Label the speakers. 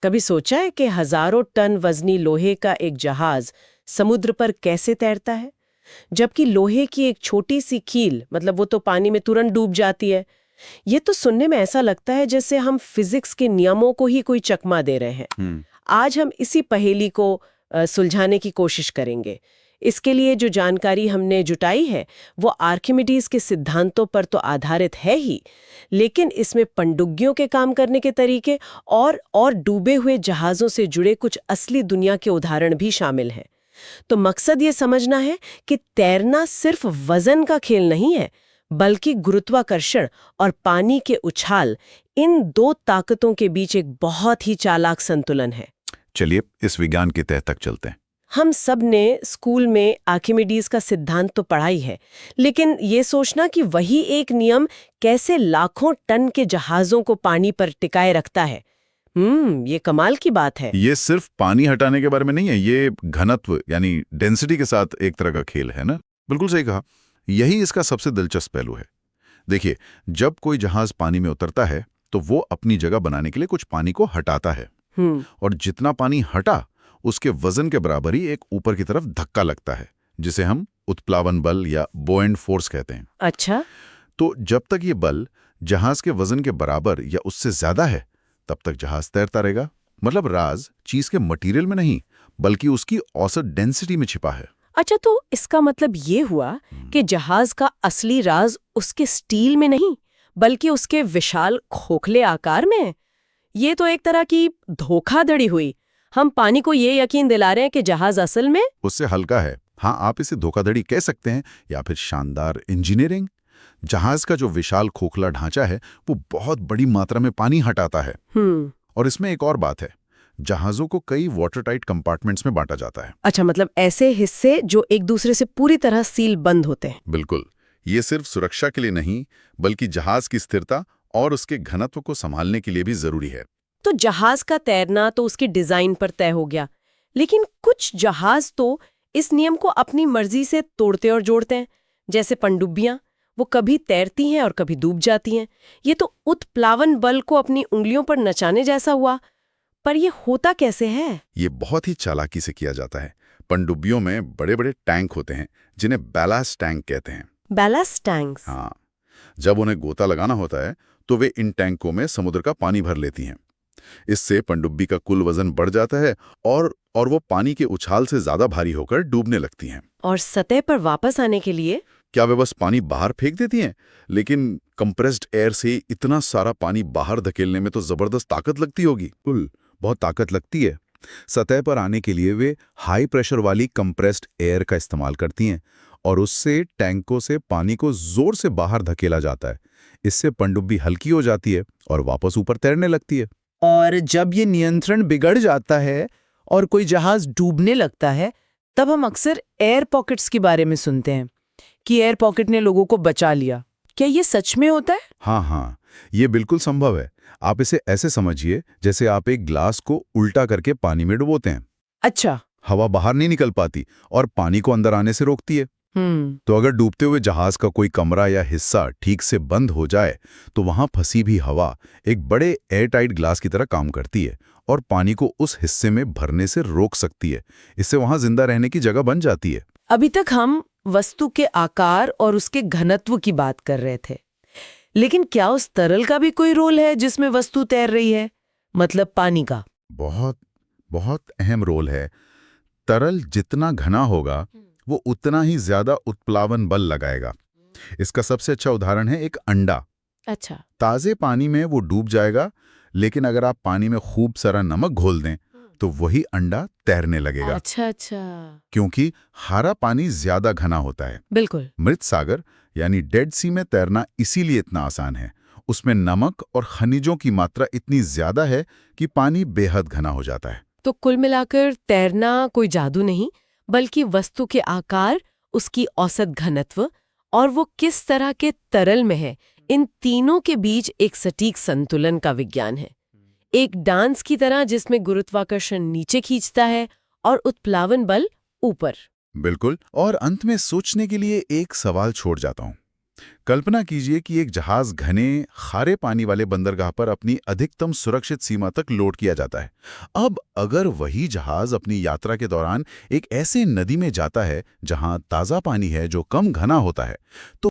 Speaker 1: कभी सोचा है कि हजारों टन वजनी लोहे का एक जहाज समुद्र पर कैसे तैरता है, जबकि लोहे की एक छोटी सी कील मतलब वो तो पानी में तुरंत डूब जाती है। ये तो सुनने में ऐसा लगता है जैसे हम फिजिक्स के नियमों को ही कोई चकमा दे रहे हैं। आज हम इसी पहेली को सुलझाने की कोशिश करेंगे। इसके लिए जो जानकारी हमने जुटाई है वो आर्किमिडीज के सिद्धांतों पर तो आधारित है ही, लेकिन इसमें पनडुब्बियों के काम करने के तरीके और डूबे हुए जहाज़ों से जुड़े कुछ असली दुनिया के उदाहरण भी शामिल हैं। तो मकसद ये समझना है कि तैरना सिर्फ वजन का खेल नहीं है, बल्कि गुरुत्वाकर्षण और पानी के उछाल, इन दो ताकतों के बीच एक बहुत ही चालाक संतुलन है।
Speaker 2: चलिए इस विज्ञान की तह तक चलते हैं।
Speaker 1: हम सब ने स्कूल में आर्किमिडीज का सिद्धांत तो पढ़ा ही है, लेकिन ये सोचना कि वही एक नियम कैसे लाखों टन के जहाज़ों को पानी पर टिकाए रखता है, ये कमाल की बात है।
Speaker 2: ये सिर्फ पानी हटाने के बारे में नहीं है, ये घनत्व यानी डेंसिटी के साथ एक तरह का खेल है ना। बिल्कुल सही कहा। यही इसका सबसे दिलचस्प पहलू है। देखिए, जब कोई जहाज पानी में उतरता है तो वो अपनी जगह बनाने के लिए कुछ पानी को हटाता है, और जितना पानी हटा उसके वजन के बराबर ही एक ऊपर की तरफ धक्का लगता है, जिसे हम उत्प्लावन बल या बोएंट फोर्स कहते हैं।
Speaker 1: अच्छा।
Speaker 2: तो जब तक ये बल जहाज के वजन के बराबर या उससे ज्यादा है, तब तक जहाज तैरता रहेगा। मतलब राज चीज के मटेरियल में नहीं, बल्कि उसकी औसत डेंसिटी में छिपा है।
Speaker 1: अच्छा, तो इसका मतलब ये हुआ कि जहाज का असली राज उसके स्टील में नहीं, बल्कि उसके विशाल खोखले आकार में है। ये तो एक तरह की धोखाधड़ी हुई। हम पानी को ये यकीन दिला रहे हैं कि जहाज असल में
Speaker 2: उससे हल्का है। हाँ, आप इसे धोखाधड़ी कह सकते हैं या फिर शानदार इंजीनियरिंग। जहाज का जो विशाल खोखला ढांचा है वो बहुत बड़ी मात्रा में पानी हटाता है। और इसमें एक और बात है, जहाजों को कई वाटरटाइट कंपार्टमेंट्स में बांटा जाता है।
Speaker 1: अच्छा, मतलब ऐसे हिस्से जो एक दूसरे से पूरी तरह सील बंद होते हैं।
Speaker 2: बिल्कुल। ये सिर्फ सुरक्षा के लिए नहीं, बल्कि जहाज की स्थिरता और उसके घनत्व को संभालने के लिए भी जरूरी है।
Speaker 1: तो जहाज का तैरना तो उसकी डिजाइन पर तय हो गया, लेकिन कुछ जहाज तो इस नियम को अपनी मर्जी से तोड़ते और जोड़ते हैं, जैसे पनडुब्बियां। वो कभी तैरती हैं और कभी डूब जाती हैं। ये तो उत्प्लावन बल को अपनी उंगलियों पर नचाने जैसा हुआ। पर ये होता कैसे है?
Speaker 2: ये बहुत ही चालाकी से किया जाता है। पनडुब्बियों में बड़े बड़े टैंक होते हैं जिन्हें बैलास्ट टैंक कहते हैं।
Speaker 1: Ballast tanks?
Speaker 2: हाँ। जब उन्हें गोता लगाना होता है तो वे इन टैंकों में समुद्र का पानी भर लेती हैं। इससे पनडुब्बी का कुल वजन बढ़ जाता है और वो पानी के उछाल से ज्यादा भारी होकर डूबने लगती हैं।
Speaker 1: और सतह पर वापस आने के लिए
Speaker 2: क्या वे बस पानी बाहर फेंक देती हैं? लेकिन कंप्रेस्ड एयर से इतना सारा पानी बाहर धकेलने में तो जबरदस्त ताकत लगती होगी। बहुत ताकत लगती है। सतह पर आने के लिए वे हाई प्रेशर वाली कंप्रेस्ड एयर का इस्तेमाल करती हैं और उससे टैंकों से पानी को जोर से बाहर धकेला जाता है। इससे पनडुब्बी हल्की हो जाती है और वापस ऊपर तैरने लगती है।
Speaker 3: और जब ये नियंत्रण बिगड़ जाता है और कोई जहाज डूबने लगता है, तब हम अक्सर एयर पॉकेट्स के बारे में सुनते हैं कि एयर पॉकेट ने लोगों को बचा लिया। क्या ये सच में होता है?
Speaker 2: हाँ, ये बिल्कुल संभव है। आप इसे ऐसे समझिए जैसे आप एक ग्लास को उल्टा करके पानी में डुबोते हैं।
Speaker 3: अच्छा।
Speaker 2: हवा बाहर नहीं निकल पाती और पानी को अंदर आने से रोकती है। तो अगर डूबते हुए जहाज का कोई कमरा या हिस्सा ठीक से बंद हो जाए तो वहां फंसी भी हवा एक बड़े एयरटाइट ग्लास की तरह काम करती है और पानी को उस हिस्से में भरने से रोक सकती है। इससे वहां जिंदा रहने की जगह बन जाती है।
Speaker 3: अभी तक हम वस्तु के आकार और उसके घनत्व की बात कर रहे थे, लेकिन क्या उस तरल का भी कोई रोल है जिसमें वस्तु तैर रही है, मतलब पानी का?
Speaker 2: बहुत बहुत अहम रोल है। तरल जितना घना होगा वो उतना ही ज्यादा उत्प्लावन बल लगाएगा। इसका सबसे अच्छा उदाहरण है एक अंडा।
Speaker 1: अच्छा।
Speaker 2: ताजे पानी में वो डूब जाएगा, लेकिन अगर आप पानी में खूब सारा नमक घोल दें तो वही अंडा तैरने लगेगा।
Speaker 1: अच्छा।
Speaker 2: क्योंकि हरा पानी ज्यादा घना होता है।
Speaker 1: बिल्कुल।
Speaker 2: मृत सागर यानी डेड सी में तैरना इसीलिए इतना आसान है। उसमें नमक और खनिजों की मात्रा इतनी ज्यादा है कि पानी बेहद घना हो जाता है।
Speaker 1: तो कुल मिलाकर तैरना कोई जादू नहीं, बल्कि वस्तु के आकार, उसकी औसत घनत्व और वो किस तरह के तरल में है, इन तीनों के बीच एक सटीक संतुलन का विज्ञान है। एक डांस की तरह जिसमें गुरुत्वाकर्षण नीचे खींचता है और उत्प्लावन बल ऊपर।
Speaker 2: बिल्कुल। और अंत में सोचने के लिए एक सवाल छोड़ जाता हूं। कल्पना कीजिए कि एक जहाज घने खारे पानी वाले बंदरगाह पर अपनी अधिकतम सुरक्षित सीमा तक लोड किया जाता है। अब अगर वही जहाज अपनी यात्रा के दौरान एक ऐसे नदी में जाता है जहां ताज़ा पानी है जो कम घना होता है, तो